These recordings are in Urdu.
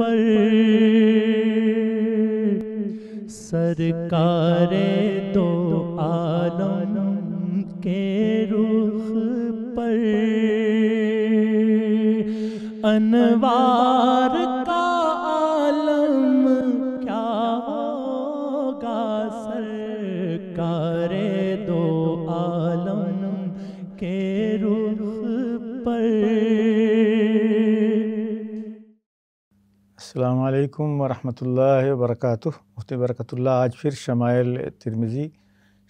پر سرکار دو عالم کے رخ پر انوار کا عالم کیا ہوگا سرکار دو عالم کے رخ پر۔ السلام علیکم ورحمۃ اللہ وبرکاتہ۔ مفتی برکت اللہ آج پھر شمائل ترمذی،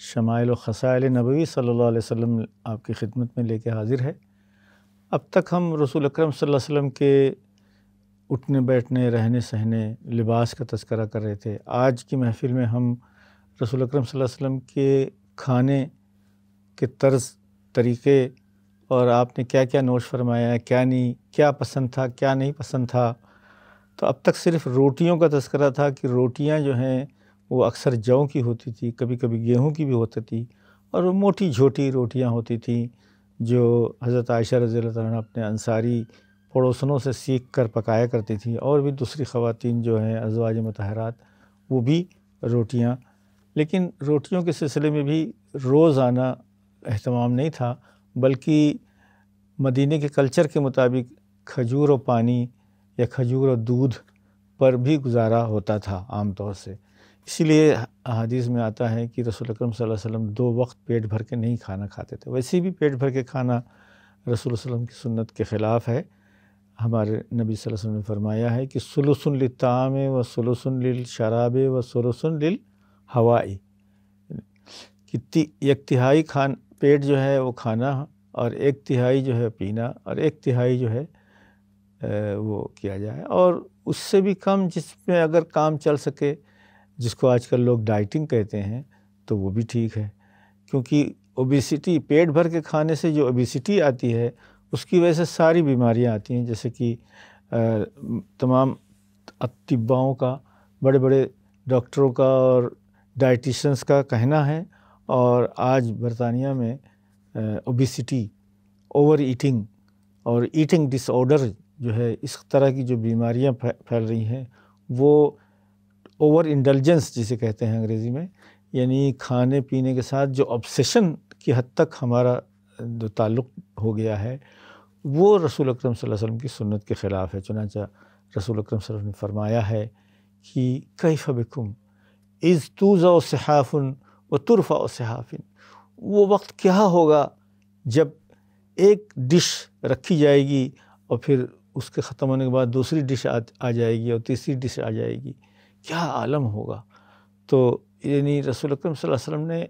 شمائل و خصائل نبوی صلی اللہ علیہ وسلم آپ کی خدمت میں لے کے حاضر ہے۔ اب تک ہم رسول اکرم صلی اللہ علیہ وسلم کے اٹھنے بیٹھنے، رہنے سہنے، لباس کا تذکرہ کر رہے تھے۔ آج کی محفل میں ہم رسول اکرم صلی اللہ علیہ وسلم کے کھانے کے طرز، طریقے اور آپ نے کیا کیا نوش فرمایا، کیا نہیں، کیا پسند تھا، کیا نہیں پسند تھا۔ تو اب تک صرف روٹیوں کا تذکرہ تھا کہ روٹیاں جو ہیں وہ اکثر جو کی ہوتی تھی، کبھی کبھی گیہوں کی بھی ہوتی تھی، اور وہ موٹی جھوٹی روٹیاں ہوتی تھیں جو حضرت عائشہ رضی اللہ تعالیٰ عنہ اپنے انصاری پڑوسنوں سے سیکھ کر پکایا کرتی تھیں، اور بھی دوسری خواتین جو ہیں ازواج مطہرات وہ بھی روٹیاں۔ لیکن روٹیوں کے سلسلے میں بھی روزانہ اہتمام نہیں تھا، بلکہ مدینے کے کلچر کے مطابق کھجور و پانی یا کھجور و دودھ پر بھی گزارا ہوتا تھا عام طور سے۔ اسی لیے احادیث میں آتا ہے کہ رسول اکرم صلی اللہ علیہ وسلم 2 وقت پیٹ بھر کے نہیں کھانا کھاتے تھے۔ ویسے بھی پیٹ بھر کے کھانا رسول اللہ صلی اللہ علیہ وسلم کی سنت کے خلاف ہے۔ ہمارے نبی صلی اللہ علیہ وسلم نے فرمایا ہے کہ ثلث للطعام و ثلث للشراب و ثلث للہواء، کہ 1/3 پیٹ جو ہے وہ کھانا، اور 1/3 جو ہے پینا، اور 1/3 جو ہے وہ کیا جائے، اور اس سے بھی کم جس میں اگر کام چل سکے، جس کو آج کل لوگ ڈائٹنگ کہتے ہیں، تو وہ بھی ٹھیک ہے۔ کیونکہ اوبیسٹی، پیٹ بھر کے کھانے سے جو اوبیسٹی آتی ہے اس کی وجہ سے ساری بیماریاں آتی ہیں، جیسے کہ تمام اطباؤں کا، بڑے بڑے ڈاکٹروں کا اور ڈائٹیشنز کا کہنا ہے۔ اور آج برطانیہ میں اوبیسٹی، اوور ایٹنگ اور ایٹنگ ڈس آرڈر جو ہے، اس طرح کی جو بیماریاں پھیل رہی ہیں، وہ اوور انڈلجنس جسے کہتے ہیں انگریزی میں، یعنی کھانے پینے کے ساتھ جو obsession کی حد تک ہمارا جو تعلق ہو گیا ہے، وہ رسول اکرم صلی اللہ علیہ وسلم کی سنت کے خلاف ہے۔ چنانچہ رسول اکرم صلی اللہ علیہ وسلم نے فرمایا ہے کہ کیف بکم اذ توضع صحاف و ترفع صحاف، وہ وقت کیا ہوگا جب ایک ڈش رکھی جائے گی اور پھر اس کے ختم ہونے کے بعد دوسری ڈش آ جائے گی اور تیسری ڈش آ جائے گی، کیا عالم ہوگا۔ تو یعنی رسول اکرم صلی اللہ علیہ وسلم نے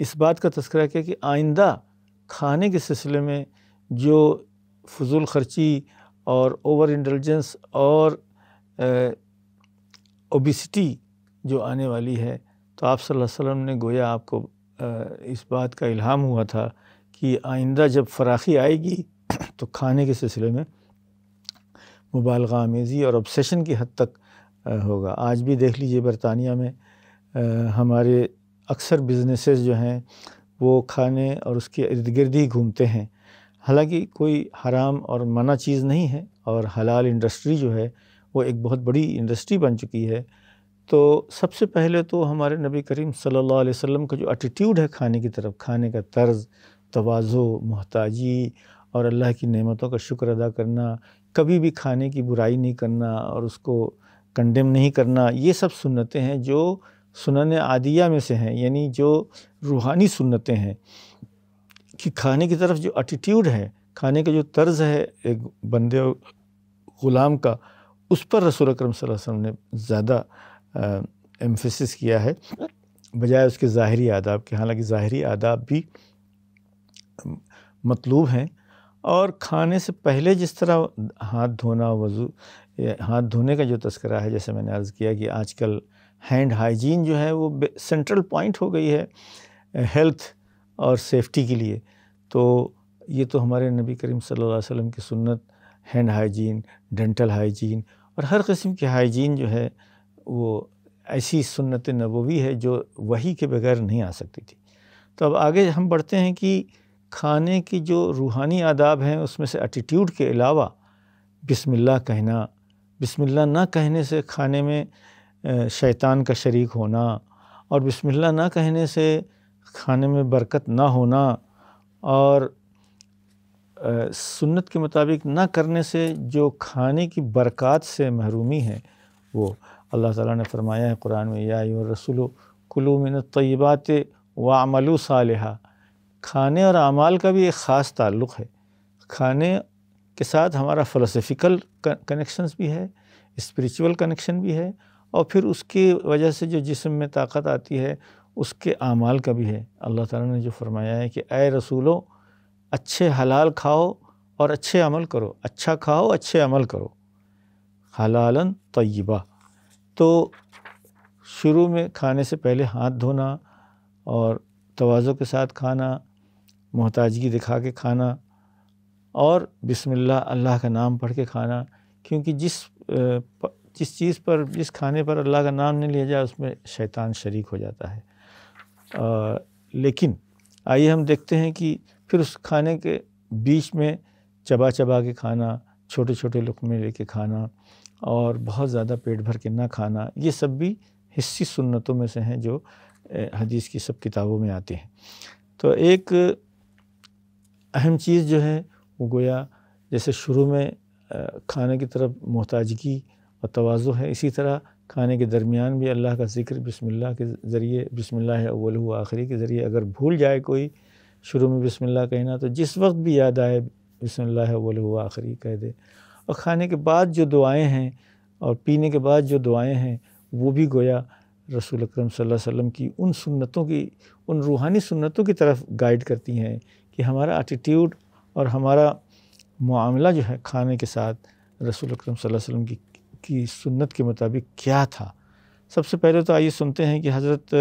اس بات کا تذکرہ کیا کہ آئندہ کھانے کے سلسلے میں جو فضول خرچی اور اوور انڈلجنس اور اوبیسٹی جو آنے والی ہے، تو آپ صلی اللہ علیہ وسلم نے گویا آپ کو اس بات کا الہام ہوا تھا کہ آئندہ جب فراخی آئے گی تو کھانے کے سلسلے میں مبالغہ آمیزی اور obsession کی حد تک ہوگا۔ آج بھی دیکھ لیجئے برطانیہ میں ہمارے اکثر بزنسز جو ہیں وہ کھانے اور اس کے ارد گرد ہی گھومتے ہیں، حالانکہ کوئی حرام اور منع چیز نہیں ہے، اور حلال انڈسٹری جو ہے وہ ایک بہت بڑی انڈسٹری بن چکی ہے۔ تو سب سے پہلے تو ہمارے نبی کریم صلی اللہ علیہ وسلم کا جو ایٹیٹیوڈ ہے کھانے کی طرف، کھانے کا طرز، تواضع، محتاجی اور اللہ کی نعمتوں کا شکر ادا کرنا، کبھی بھی کھانے کی برائی نہیں کرنا اور اس کو کنڈیم نہیں کرنا، یہ سب سنتیں ہیں جو سنن عادیہ میں سے ہیں، یعنی جو روحانی سنتیں ہیں، کہ کھانے کی طرف جو ایٹیٹیوڈ ہے، کھانے کا جو طرز ہے ایک بندے غلام کا، اس پر رسول اکرم صلی اللہ علیہ وسلم نے زیادہ ایمفیسس کیا ہے بجائے اس کے ظاہری آداب کے۔ حالانکہ ظاہری آداب بھی مطلوب ہیں، اور کھانے سے پہلے جس طرح ہاتھ دھونا، وضو، ہاتھ دھونے کا جو تذکرہ ہے، جیسے میں نے عرض کیا کہ آج کل ہینڈ ہائیجین جو ہے وہ سینٹرل پوائنٹ ہو گئی ہے ہیلتھ اور سیفٹی کے لیے۔ تو یہ تو ہمارے نبی کریم صلی اللہ علیہ وسلم کی سنت، ہینڈ ہائیجین، ڈینٹل ہائیجین اور ہر قسم کی ہائیجین جو ہے وہ ایسی سنت نبوی ہے جو وحی کے بغیر نہیں آ سکتی تھی۔ تو اب آگے ہم بڑھتے ہیں کہ کھانے کی جو روحانی آداب ہیں اس میں سے ایٹیٹیوڈ کے علاوہ بسم اللہ کہنا، بسم اللہ نہ کہنے سے کھانے میں شیطان کا شریک ہونا، اور بسم اللہ نہ کہنے سے کھانے میں برکت نہ ہونا، اور سنت کے مطابق نہ کرنے سے جو کھانے کی برکات سے محرومی ہے، وہ اللہ تعالیٰ نے فرمایا ہے قرآن میں، یا ایھا الرسول کلوا من الطیبات واعملوا صالحا۔ کھانے اور اعمال کا بھی ایک خاص تعلق ہے۔ کھانے کے ساتھ ہمارا فلسفیکل کنیکشنز بھی ہے، اسپریچول کنیکشن بھی ہے، اور پھر اس کی وجہ سے جو جسم میں طاقت آتی ہے اس کے اعمال کا بھی ہے۔ اللہ تعالیٰ نے جو فرمایا ہے کہ اے رسولو، اچھے حلال کھاؤ اور اچھے عمل کرو، اچھا کھاؤ اچھے عمل کرو، حلالاً طیبہ۔ تو شروع میں کھانے سے پہلے ہاتھ دھونا اور تواضع کے ساتھ کھانا، محتاجگی دکھا کے کھانا، اور بسم اللہ، اللہ کا نام پڑھ کے کھانا، کیونکہ جس چیز پر، جس کھانے پر اللہ کا نام نہیں لیا جائے اس میں شیطان شریک ہو جاتا ہے۔ لیکن آئیے ہم دیکھتے ہیں کہ پھر اس کھانے کے بیچ میں چبا چبا کے کھانا، چھوٹے چھوٹے لقمے لے کے کھانا، اور بہت زیادہ پیٹ بھر کے نہ کھانا، یہ سب بھی حصی سنتوں میں سے ہیں جو حدیث کی سب کتابوں میں آتے ہیں۔ تو ایک اہم چیز جو ہے وہ گویا جیسے شروع میں کھانے کی طرف محتاجگی اور تواضع ہے، اسی طرح کھانے کے درمیان بھی اللہ کا ذکر بسم اللہ کے ذریعے، بسم اللہ اولہ و آخری کے ذریعے، اگر بھول جائے کوئی شروع میں بسم اللہ کہنا تو جس وقت بھی یاد آئے بسم اللہ اولہ و آخری کہہ دے۔ اور کھانے کے بعد جو دعائیں ہیں اور پینے کے بعد جو دعائیں ہیں وہ بھی گویا رسول اکرم صلی اللہ علیہ وسلم کی ان سنتوں کی، ان روحانی سنتوں کی طرف گائیڈ کرتی ہیں کہ ہمارا ایٹیٹیوڈ اور ہمارا معاملہ جو ہے کھانے کے ساتھ رسول اکرم صلی اللہ علیہ وسلم کی سنت کے مطابق کیا تھا۔ سب سے پہلے تو آئیے سنتے ہیں کہ حضرت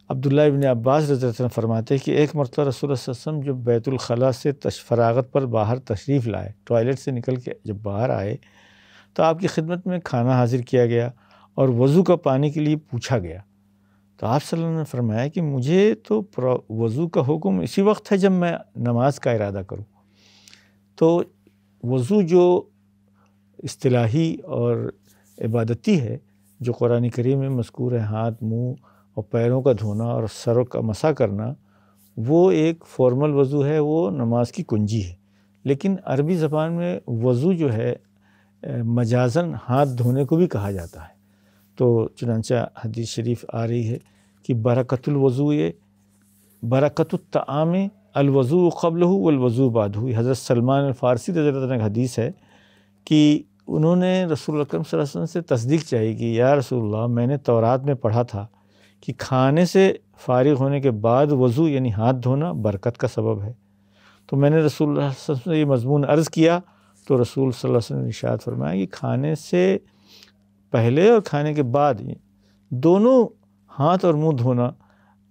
عبداللہ ابن عباس رضی اللہ عنہ فرماتے ہیں کہ ایک مرتبہ رسول اللہ صلی اللہ علیہ وسلم جب بیت الخلاء سے فراغت پر باہر تشریف لائے، ٹوائلٹ سے نکل کے جب باہر آئے تو آپ کی خدمت میں کھانا حاضر کیا گیا اور وضو کا پانی کے لیے پوچھا گیا۔ تو آپ صلی اللہ علیہ وسلم نے فرمایا کہ مجھے تو وضو کا حکم اسی وقت ہے جب میں نماز کا ارادہ کروں۔ تو وضو جو اصطلاحی اور عبادتی ہے جو قرآن کریم میں مذکور ہے، ہاتھ، منہ اور پیروں کا دھونا اور سروں کا مسح کرنا، وہ ایک فارمل وضو ہے، وہ نماز کی کنجی ہے۔ لیکن عربی زبان میں وضو جو ہے مجازاً ہاتھ دھونے کو بھی کہا جاتا ہے۔ تو چنانچہ حدیث شریف آ رہی ہے کہ برکت الوضو، برکت الطعام الوضو قبلہ والوضو بعدہ۔ حضرت سلمان الفارسی رضی اللہ عنہ کی حدیث ہے کہ انہوں نے رسول اکرم صلی اللہ علیہ وسلم سے تصدیق چاہی کہ یا رسول اللہ، میں نے تورات میں پڑھا تھا کہ کھانے سے فارغ ہونے کے بعد وضو یعنی ہاتھ دھونا برکت کا سبب ہے۔ تو میں نے رسول اللہ صلی اللہ علیہ وسلم سے یہ مضمون عرض کیا تو رسول صلی اللہ علیہ وسلم نے ارشاد فرمایا کہ کھانے سے پہلے اور کھانے کے بعد دونوں ہاتھ اور منہ دھونا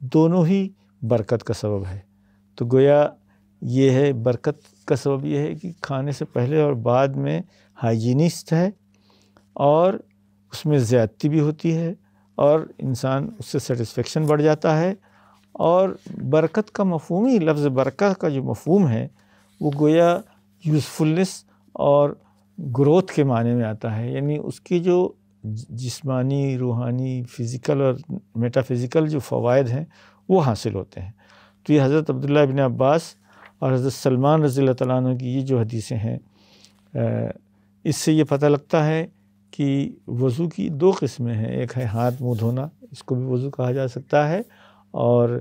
دونوں ہی برکت کا سبب ہے۔ تو گویا یہ ہے، برکت کا سبب یہ ہے کہ کھانے سے پہلے اور بعد میں ہائیجینسٹ ہے، اور اس میں زیادتی بھی ہوتی ہے، اور انسان اس سے سیٹسفیکشن بڑھ جاتا ہے۔ اور برکت کا مفہوم ہی، لفظ برکت کا جو مفہوم ہے وہ گویا یوزفلنس اور گروتھ کے معنی میں آتا ہے، یعنی اس کی جو جسمانی، روحانی، فزیکل اور میٹا فزیکل جو فوائد ہیں وہ حاصل ہوتے ہیں۔ تو یہ حضرت عبداللہ ابن عباس اور حضرت سلمان رضی اللہ تعالیٰ عنہ کی یہ جو حدیثیں ہیں، اس سے یہ پتہ لگتا ہے کہ وضو کی دو قسمیں ہیں، ایک ہے ہاتھ منہ دھونا، اس کو بھی وضو کہا جا سکتا ہے، اور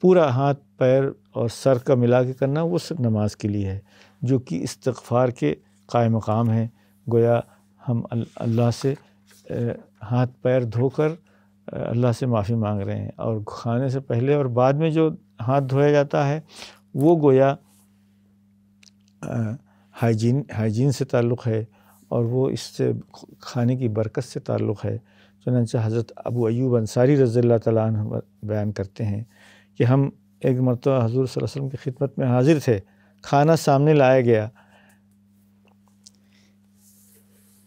پورا ہاتھ، پیر اور سر کا ملا کے کرنا وہ صرف نماز کے لیے ہے، جو کہ استغفار کے قائم مقام ہے۔ گویا ہم اللہ سے ہاتھ پیر دھو کر اللہ سے معافی مانگ رہے ہیں، اور کھانے سے پہلے اور بعد میں جو ہاتھ دھویا جاتا ہے وہ گویا ہائیجین سے تعلق ہے، اور وہ اس سے کھانے کی برکت سے تعلق ہے۔ چنانچہ حضرت ابو ایوب انصاری رضی اللہ تعالیٰ عنہ بیان کرتے ہیں کہ ہم ایک مرتبہ حضور صلی اللہ علیہ وسلم کی خدمت میں حاضر تھے، کھانا سامنے لایا گیا،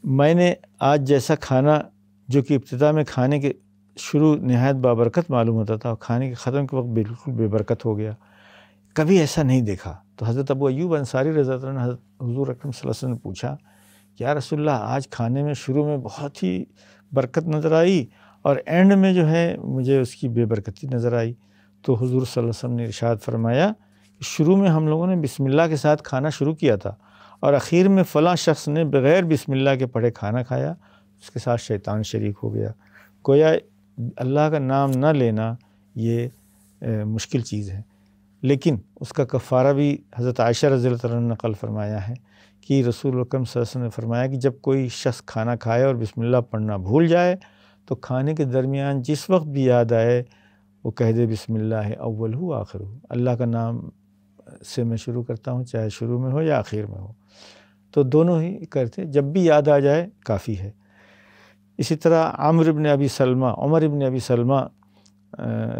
میں نے آج جیسا کھانا جو کہ ابتدا میں کھانے کے شروع نہایت بابرکت معلوم ہوتا تھا اور کھانے کے ختم کے وقت بالکل بے برکت ہو گیا، کبھی ایسا نہیں دیکھا۔ تو حضرت ابو ایوب انصاری رضی اللہ عنہ حضرت حضور اکرم صلی اللہ علیہ وسلم نے پوچھا یا رسول اللہ آج کھانے میں شروع میں بہت ہی برکت نظر آئی اور اینڈ میں جو ہے مجھے اس کی بے برکتی نظر آئی۔ تو حضور صلی اللہ علیہ وسلم نے ارشاد فرمایا کہ شروع میں ہم لوگوں نے بسم اللہ کے ساتھ کھانا شروع کیا تھا اور اخیر میں فلاں شخص نے بغیر بسم اللہ کے پڑھے کھانا کھایا، اس کے ساتھ شیطان شریک ہو گیا۔ گویا اللہ کا نام نہ لینا یہ مشکل چیز ہے، لیکن اس کا کفارہ بھی حضرت عائشہ رضی اللہ عنہا نے نقل فرمایا ہے کہ رسول اکرم صلی اللہ علیہ وسلم نے فرمایا کہ جب کوئی شخص کھانا کھائے اور بسم اللہ پڑھنا بھول جائے تو کھانے کے درمیان جس وقت بھی یاد آئے وہ کہہ دے بسم اللہ اول ہو آخر ہو، اللہ کا نام سے میں شروع کرتا ہوں، چاہے شروع میں ہو یا آخر میں ہو، تو دونوں ہی کرتے، جب بھی یاد آ جائے کافی ہے۔ اسی طرح عمر بن ابی سلمہ، عمر بن ابی سلمہ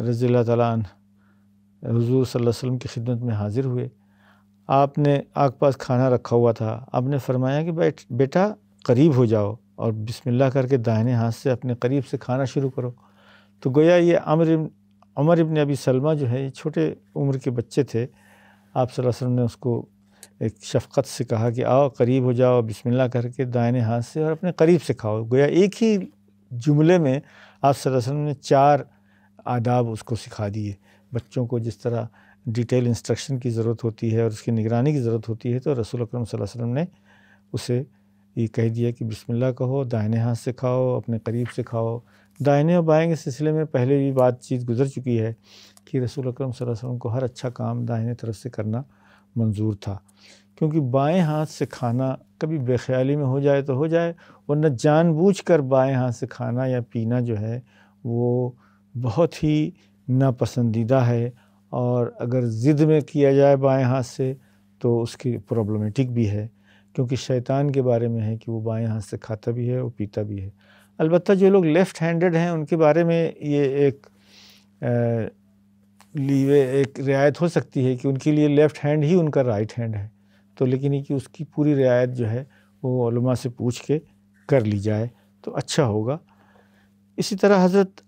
رضی اللہ تعالیٰ عنہ حضور صلی اللہ علیہ وسلم کی خدمت میں حاضر ہوئے۔ آپ کے پاس کھانا رکھا ہوا تھا، آپ نے فرمایا کہ بیٹا قریب ہو جاؤ اور بسم اللہ کر کے دائنے ہاتھ سے اپنے قریب سے کھانا شروع کرو۔ تو گویا یہ عمر بن ابی سلمہ جو ہے یہ چھوٹے عمر کے بچے تھے، آپ صلی اللہ علیہ وسلم نے اس کو ایک شفقت سے کہا کہ آؤ قریب ہو جاؤ، بسم اللہ کر کے دائنے ہاتھ سے اور اپنے قریب سے کھاؤ۔ گویا ایک ہی جملے میں آپ صلی اللہ علیہ وسلم نے 4 آداب اس کو سکھا دیے۔ بچوں کو جس طرح ڈیٹیل انسٹرکشن کی ضرورت ہوتی ہے اور اس کی نگرانی کی ضرورت ہوتی ہے، تو رسول اکرم صلی اللہ علیہ وسلم نے اسے یہ کہہ دیا کہ بسم اللہ کہو، دائنے ہاتھ سے کھاؤ، اپنے قریب سے کھاؤ۔ دائنے اور بائیں کے سلسلے میں پہلے بھی بات چیت گزر چکی ہے کہ رسول اکرم صلی اللہ علیہ وسلم کو ہر اچھا کام دائنے طرف سے کرنا منظور تھا، کیونکہ بائیں ہاتھ سے کھانا کبھی بے خیالی میں ہو جائے تو ہو جائے، ورنہ جان بوجھ کر بائیں ہاتھ سے کھانا یا پینا جو ہے وہ بہت ہی ناپسندیدہ ہے، اور اگر ضد میں کیا جائے بائیں ہاتھ سے تو اس کی پرابلمیٹک بھی ہے، کیونکہ شیطان کے بارے میں ہے کہ وہ بائیں ہاتھ سے کھاتا بھی ہے وہ پیتا بھی ہے۔ البتہ جو لوگ لیفٹ ہینڈڈ ہیں ان کے بارے میں یہ ایک رعایت ہو سکتی ہے کہ ان کے لیے لیفٹ ہینڈ ہی ان کا رائٹ ہینڈ ہے، تو لیکن یہ کہ اس کی پوری رعایت جو ہے وہ علماء سے پوچھ کے کر لی جائے تو اچھا ہوگا۔ اسی طرح حضرت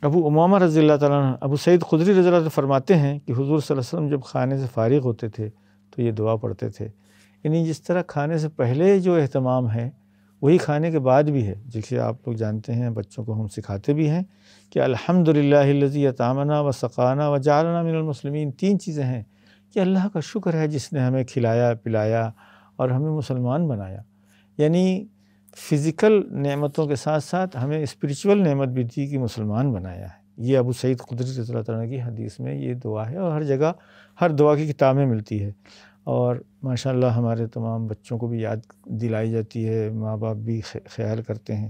ابو امامہ رضی اللہ تعالیٰ عنہ، ابو سعید خدری رضی اللہ عنہ فرماتے ہیں کہ حضور صلی اللہ علیہ وسلم جب کھانے سے فارغ ہوتے تھے تو یہ دعا پڑھتے تھے، یعنی جس طرح کھانے سے پہلے جو اہتمام ہے وہی کھانے کے بعد بھی ہے، جیسے آپ لوگ جانتے ہیں، بچوں کو ہم سکھاتے بھی ہیں کہ الحمدللہ الذی اطعمنا وسقانا وجعلنا من المسلمین۔ 3 چیزیں ہیں کہ اللہ کا شکر ہے جس نے ہمیں کھلایا پلایا اور ہمیں مسلمان بنایا، یعنی فزیکل نعمتوں کے ساتھ ساتھ ہمیں اسپریچول نعمت بھی دی کہ مسلمان بنایا ہے۔ یہ ابو سعید خدری رضی اللہ تعالیٰ کی حدیث میں یہ دعا ہے، اور ہر جگہ ہر دعا کی کتاب میں ملتی ہے، اور ماشاءاللہ ہمارے تمام بچوں کو بھی یاد دلائی جاتی ہے، ماں باپ بھی خیال کرتے ہیں۔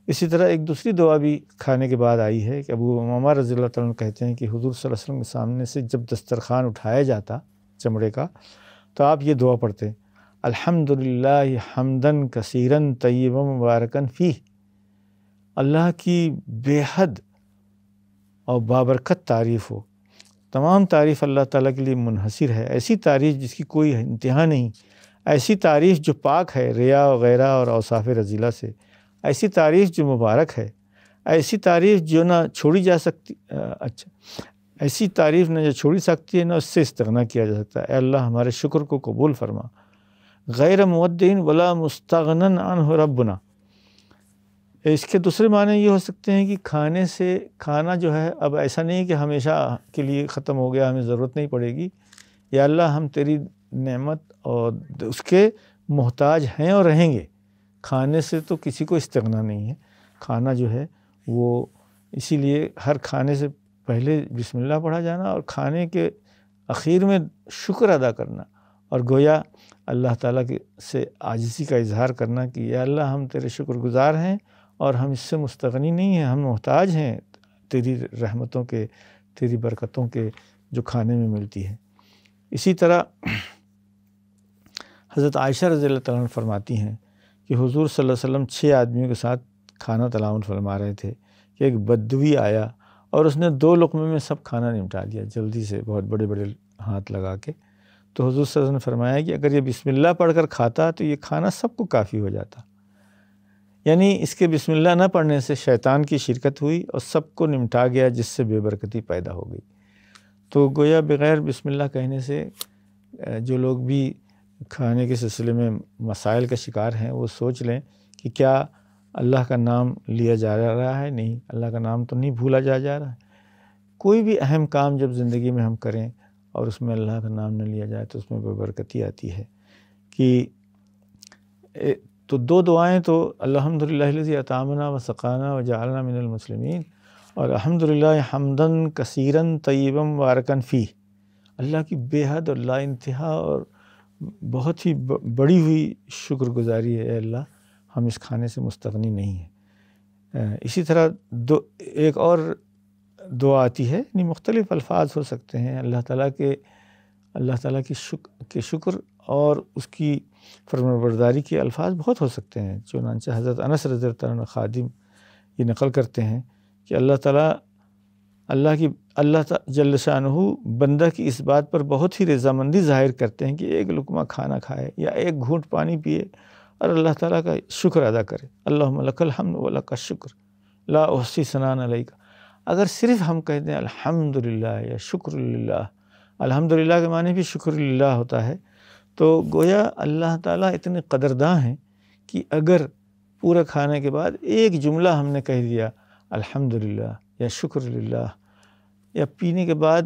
اسی طرح ایک دوسری دعا بھی کھانے کے بعد آئی ہے کہ ابو امامہ رضی اللہ تعالیٰ کہتے ہیں کہ حضور صلی اللہ علیہ وسلم کے سامنے سے جب دسترخوان اٹھایا جاتا چمڑے کا تو آپ یہ دعا پڑھتے، الحمدللہ حمدن کثیرن طیبا مبارکن فیہ، اللہ کی بے حد اور بابرکت تعریف ہو، تمام تعریف اللہ تعالیٰ کے لیے منحصر ہے، ایسی تعریف جس کی کوئی انتہا نہیں، ایسی تعریف جو پاک ہے ریا وغیرہ اور اوصاف رذیلہ سے، ایسی تعریف جو مبارک ہے، ایسی تعریف جو نہ چھوڑی جا سکتی، ایسی تعریف نہ جو چھوڑی سکتی ہے نہ اس سے استغنا کیا جا سکتا ہے۔ اے اللہ ہمارے شکر کو قبول فرما، غیر مودعن ولا مستغنن عنہ ربنا۔ اس کے دوسرے معنی یہ ہو سکتے ہیں کہ کھانا جو ہے اب ایسا نہیں کہ ہمیشہ کے لیے ختم ہو گیا، ہمیں ضرورت نہیں پڑے گی، یا اللہ ہم تیری نعمت اور اس کے محتاج ہیں اور رہیں گے۔ کھانے سے تو کسی کو استغنا نہیں ہے، کھانا جو ہے وہ اسی لیے ہر کھانے سے پہلے بسم اللہ پڑھا جانا اور کھانے کے اخیر میں شکر ادا کرنا، اور گویا اللہ تعالیٰ سے عاجزی کا اظہار کرنا کہ یا اللہ ہم تیرے شکر گزار ہیں اور ہم اس سے مستغنی نہیں ہیں، ہم محتاج ہیں تیری رحمتوں کے، تیری برکتوں کے جو کھانے میں ملتی ہے۔ اسی طرح حضرت عائشہ رضی اللہ تعالیٰ عنہ فرماتی ہیں کہ حضور صلی اللہ علیہ وسلم 6 آدمیوں کے ساتھ کھانا تناول فرما رہے تھے کہ ایک بدوی آیا اور اس نے 2 لقمے میں سب کھانا نمٹا لیا جلدی سے، بہت بڑے بڑے ہاتھ لگا کے۔ تو حضور صلی اللہ علیہ وسلم نے فرمایا کہ اگر یہ بسم اللہ پڑھ کر کھاتا تو یہ کھانا سب کو کافی ہو جاتا، یعنی اس کے بسم اللہ نہ پڑھنے سے شیطان کی شرکت ہوئی اور سب کو نمٹا گیا، جس سے بے برکتی پیدا ہو گئی۔ تو گویا بغیر بسم اللہ کہنے سے جو لوگ بھی کھانے کے سلسلے میں مسائل کا شکار ہیں وہ سوچ لیں کہ کیا اللہ کا نام لیا جا رہا ہے؟ نہیں، اللہ کا نام تو نہیں بھولا جا رہا ہے۔ کوئی بھی اہم کام جب زندگی میں ہم کریں اور اس میں اللہ کا نام نہ لیا جائے تو اس میں بے برکتی آتی ہے۔ کہ تو دو دعائیں تو الحمدللہ الذی اطعمنا و سقانا و جعلنا من المسلمین، اور الحمدللہ حمدن کثیرن طیبا مبارکن فیہ، اللہ کی بے حد اور لا انتہا اور بہت ہی بڑی ہوئی شکر گزاری ہے، اے اللہ ہم اس کھانے سے مستغنی نہیں ہیں۔ اسی طرح ایک اور دعا آتی ہے، یعنی مختلف الفاظ ہو سکتے ہیں اللہ تعالیٰ کی شکر اور اس کی فرمانبرداری کے الفاظ بہت ہو سکتے ہیں۔ چنانچہ حضرت انس رضی اللہ عنہ خادم یہ نقل کرتے ہیں کہ اللہ جل شانہ بندہ کی اس بات پر بہت ہی رضامندی ظاہر کرتے ہیں کہ ایک لقمہ کھانا کھائے یا ایک گھونٹ پانی پیے اور اللہ تعالیٰ کا شکر ادا کرے۔ اللہم لک الحمد و لک الشکر لا احصی ثناء علیک۔ اگر صرف ہم کہتے ہیں الحمدللہ یا شکر للہ، الحمدللہ کے معنی بھی شکر للہ ہوتا ہے، تو گویا اللہ تعالیٰ اتنے قدرداں ہیں کہ اگر پورا کھانے کے بعد ایک جملہ ہم نے کہہ دیا الحمدللہ یا شکر للہ، یا پینے کے بعد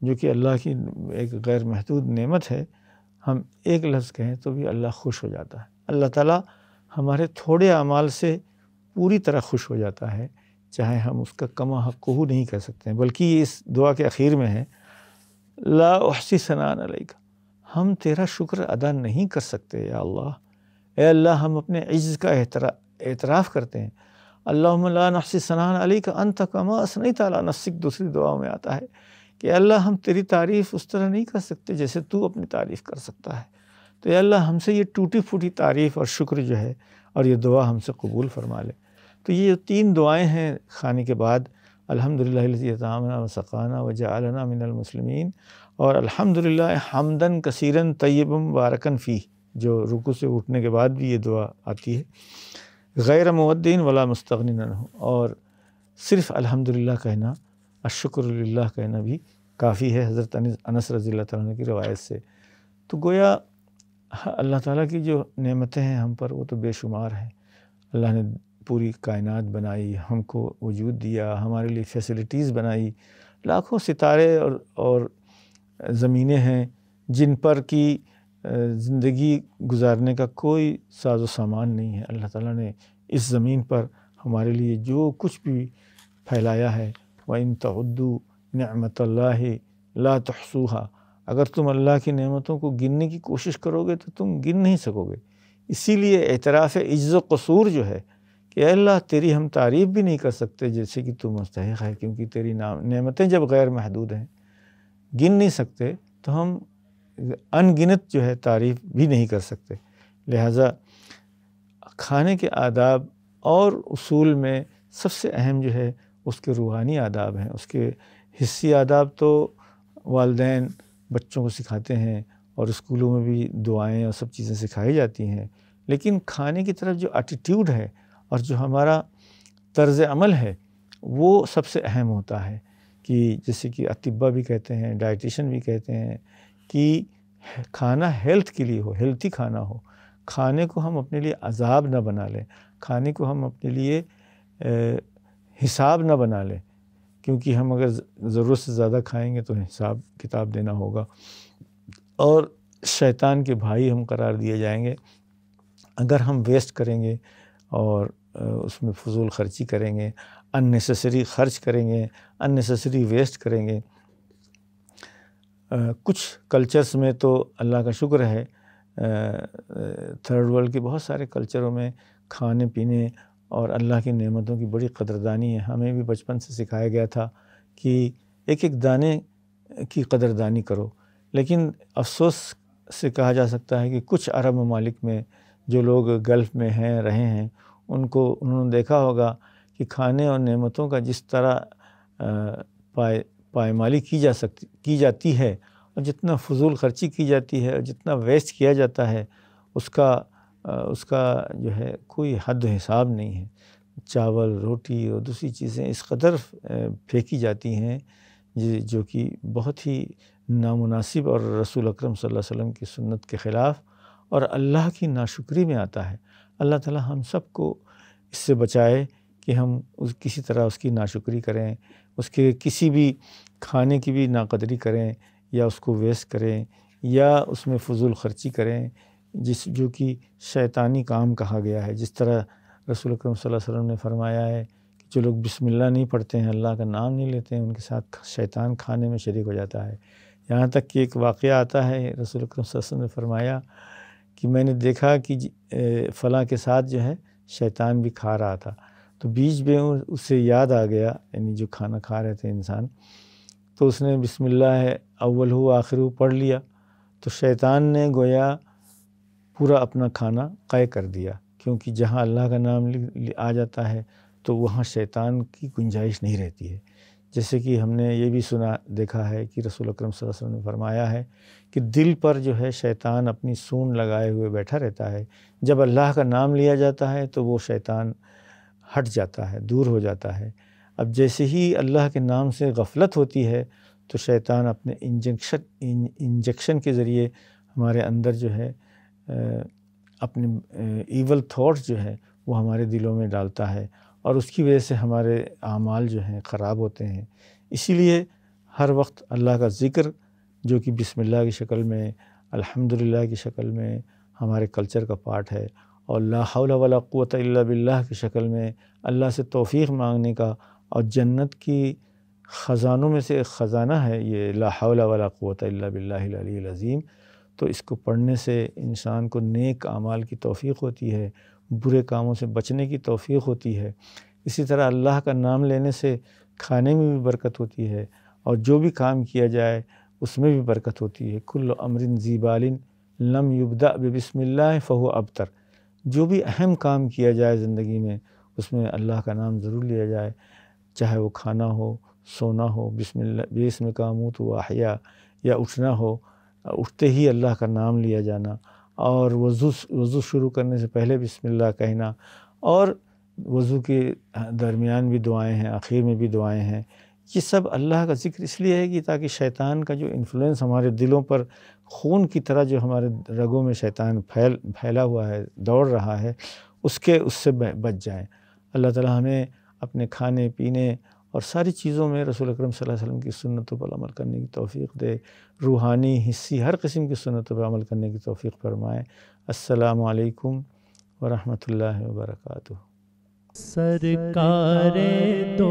جو کہ اللہ کی ایک غیر محدود نعمت ہے، ہم ایک لفظ کہیں تو بھی اللہ خوش ہو جاتا ہے۔ اللہ تعالیٰ ہمارے تھوڑے اعمال سے پوری طرح خوش ہو جاتا ہے، چاہے ہم اس کا کما حقہ نہیں کر سکتے ہیں، بلکہ یہ اس دعا کے اخیر میں ہے لا احصی ثناء علیک، ہم تیرا شکر ادا نہیں کر سکتے یا اللہ، اے اللہ ہم اپنے عجز کا اعتراف کرتے ہیں۔ اللہم لا نحصی ثناء علیک انت کما اثنیت علی نفسک، دوسری دعاؤں میں آتا ہے کہ اللہ ہم تیری تعریف اس طرح نہیں کر سکتے جیسے تو اپنی تعریف کر سکتا ہے، تو یا اللہ ہم سے یہ ٹوٹی پھوٹی تعریف اور شکر جو ہے اور یہ دعا ہم سے قبول فرما لے۔ تو یہ جو 3 دعائیں ہیں کھانے کے بعد، الحمدللہ الذی اطعمنا و سقانا و جعلنا من المسلمین، اور الحمدللہ حمدن کثیرن طیبا مبارکن فیہ، جو رکوع سے اٹھنے کے بعد بھی یہ دعا آتی ہے، غیر مودین ولا مستغنین عنہ، اور صرف الحمدللہ کہنا، الشکر للہ کہنا بھی کافی ہے حضرت انس رضی اللہ عنہ کی روایت سے۔ تو گویا اللہ تعالیٰ کی جو نعمتیں ہیں ہم پر وہ تو بے شمار ہیں۔ اللہ نے پوری کائنات بنائی، ہم کو وجود دیا، ہمارے لیے فیسلٹیز بنائی، لاکھوں ستارے اور زمینیں ہیں جن پر کی زندگی گزارنے کا کوئی ساز و سامان نہیں ہے۔ اللہ تعالیٰ نے اس زمین پر ہمارے لیے جو کچھ بھی پھیلایا ہے، وَإِن تَعُدُّوا نِعْمَتَ اللَّهِ لَا تُحْصُوهَا، اگر تم اللہ کی نعمتوں کو گننے کی کوشش کرو گے تو تم گن نہیں سکو گے۔ اسی لیے اعتراف عجز و قصور جو ہے کہ اے اللہ تیری ہم تعریف بھی نہیں کر سکتے جیسے کہ تو مستحق ہے، کیونکہ تیری نعمتیں جب غیر محدود ہیں، گن نہیں سکتے، تو ہم ان گنت جو ہے تعریف بھی نہیں کر سکتے۔ لہٰذا کھانے کے آداب اور اصول میں سب سے اہم جو ہے اس کے روحانی آداب ہیں۔ اس کے حسی آداب تو والدین بچوں کو سکھاتے ہیں اور اسکولوں میں بھی دعائیں اور سب چیزیں سکھائی جاتی ہیں، لیکن کھانے کی طرف جو ایٹیٹیوڈ ہے اور جو ہمارا طرز عمل ہے وہ سب سے اہم ہوتا ہے، کہ جیسے کہ اطباء بھی کہتے ہیں، ڈائٹیشن بھی کہتے ہیں کہ کھانا ہیلتھ کے لیے ہو، ہیلتھی کھانا ہو، کھانے کو ہم اپنے لیے عذاب نہ بنا لیں، کھانے کو ہم اپنے لیے حساب نہ بنا لیں، کیونکہ ہم اگر ضرورت سے زیادہ کھائیں گے تو حساب کتاب دینا ہوگا اور شیطان کے بھائی ہم قرار دیے جائیں گے اگر ہم ویسٹ کریں گے اور اس میں فضول خرچی کریں گے، اننیسیسری خرچ کریں گے، اننیسیسری ویسٹ کریں گے۔ کچھ کلچرز میں تو اللہ کا شکر ہے، تھرڈ ورلڈ کے بہت سارے کلچروں میں کھانے پینے اور اللہ کی نعمتوں کی بڑی قدردانی ہے۔ ہمیں بھی بچپن سے سکھایا گیا تھا کہ ایک ایک دانے کی قدردانی کرو، لیکن افسوس سے کہا جا سکتا ہے کہ کچھ عرب ممالک میں جو لوگ گلف میں ہیں رہے ہیں، انہوں نے دیکھا ہوگا کہ کھانے اور نعمتوں کا جس طرح پائمالی کی جاتی ہے اور جتنا فضول خرچی کی جاتی ہے اور جتنا ویسٹ کیا جاتا ہے اس کا جو ہے کوئی حد و حساب نہیں ہے۔ چاول، روٹی اور دوسری چیزیں اس قدر پھینکی جاتی ہیں جو کہ بہت ہی نامناسب اور رسول اکرم صلی اللہ علیہ وسلم کی سنت کے خلاف اور اللہ کی ناشکری میں آتا ہے۔ اللہ تعالی ہم سب کو اس سے بچائے کہ ہم کسی طرح اس کی ناشکری کریں، اس کے کسی بھی کھانے کی بھی ناقدری کریں یا اس کو ویسٹ کریں یا اس میں فضول خرچی کریں، جو کہ شیطانی کام کہا گیا ہے۔ جس طرح رسول اکرم صلی اللہ علیہ وسلم نے فرمایا ہے کہ جو لوگ بسم اللہ نہیں پڑھتے ہیں، اللہ کا نام نہیں لیتے ہیں، ان کے ساتھ شیطان کھانے میں شریک ہو جاتا ہے۔ یہاں تک کہ ایک واقعہ آتا ہے، رسول اکرم صلی اللہ علیہ وسلم نے فرمایا کہ میں نے دیکھا کہ فلاں کے ساتھ جو ہے شیطان بھی کھا رہا تھا، تو بیچ میں اسے یاد آ گیا، یعنی جو کھانا کھا رہے تھے انسان، تو اس نے بسم اللہ اول ہو آخر ہو پڑھ لیا، تو شیطان نے گویا پورا اپنا کھانا قے کر دیا، کیونکہ جہاں اللہ کا نام آ جاتا ہے تو وہاں شیطان کی گنجائش نہیں رہتی ہے۔ جیسے کہ ہم نے یہ بھی دیکھا ہے کہ رسول اکرم صلی اللہ علیہ وسلم نے فرمایا ہے کہ دل پر جو ہے شیطان اپنی سون لگائے ہوئے بیٹھا رہتا ہے، جب اللہ کا نام لیا جاتا ہے تو وہ شیطان ہٹ جاتا ہے، دور ہو جاتا ہے۔ اب جیسے ہی اللہ کے نام سے غفلت ہوتی ہے تو شیطان اپنے انجیکشن کے ذریعے ہمارے اندر جو ہے اپنے ایول تھاٹس جو ہے وہ ہمارے دلوں میں ڈالتا ہے، اور اس کی وجہ سے ہمارے اعمال جو ہیں خراب ہوتے ہیں۔ اسی لیے ہر وقت اللہ کا ذکر، جو کہ بسم اللہ کی شکل میں، الحمدللہ کی شکل میں ہمارے کلچر کا پارٹ ہے، اور لا حول ولا قوت الا باللہ کی شکل میں اللہ سے توفیق مانگنے کا، اور جنت کی خزانوں میں سے ایک خزانہ ہے یہ لا حول ولا قوت الا باللہ العلی العظیم۔ تو اس کو پڑھنے سے انسان کو نیک اعمال کی توفیق ہوتی ہے، برے کاموں سے بچنے کی توفیق ہوتی ہے۔ اسی طرح اللہ کا نام لینے سے کھانے میں بھی برکت ہوتی ہے، اور جو بھی کام کیا جائے اس میں بھی برکت ہوتی ہے۔ کل امر ذی بال لم یبدأ بسم اللہ فہو ابتر۔ جو بھی اہم کام کیا جائے زندگی میں اس میں اللہ کا نام ضرور لیا جائے، چاہے وہ کھانا ہو، سونا ہو، بسم اللہ بِاسْمِکَ أَمُوتُ وَأَحْیَا، یا اٹھنا ہو، اٹھتے ہی اللہ کا نام لیا جانا، اور وضو شروع کرنے سے پہلے بسم اللہ کہنا، اور وضو کے درمیان بھی دعائیں ہیں، آخر میں بھی دعائیں ہیں۔ یہ سب اللہ کا ذکر اس لیے ہے کہ تاکہ شیطان کا جو انفلوئنس ہمارے دلوں پر خون کی طرح جو ہمارے رگوں میں شیطان پھیلا ہوا ہے، دوڑ رہا ہے، اس سے بچ جائیں۔ اللہ تعالی ہمیں اپنے کھانے پینے اور ساری چیزوں میں رسول اکرم صلی اللہ علیہ وسلم کی سنتوں پر عمل کرنے کی توفیق دے، روحانی، حصی، ہر قسم کی سنتوں پر عمل کرنے کی توفیق فرمائے۔ السلام علیکم ورحمۃ اللہ وبرکاتہ۔ سرکار دو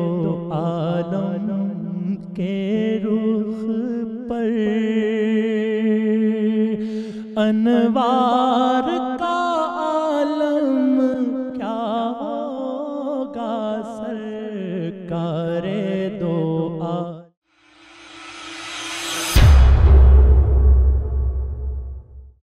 عالم کے رخ پر انوار کا عالم کیا ہوگا، سرکار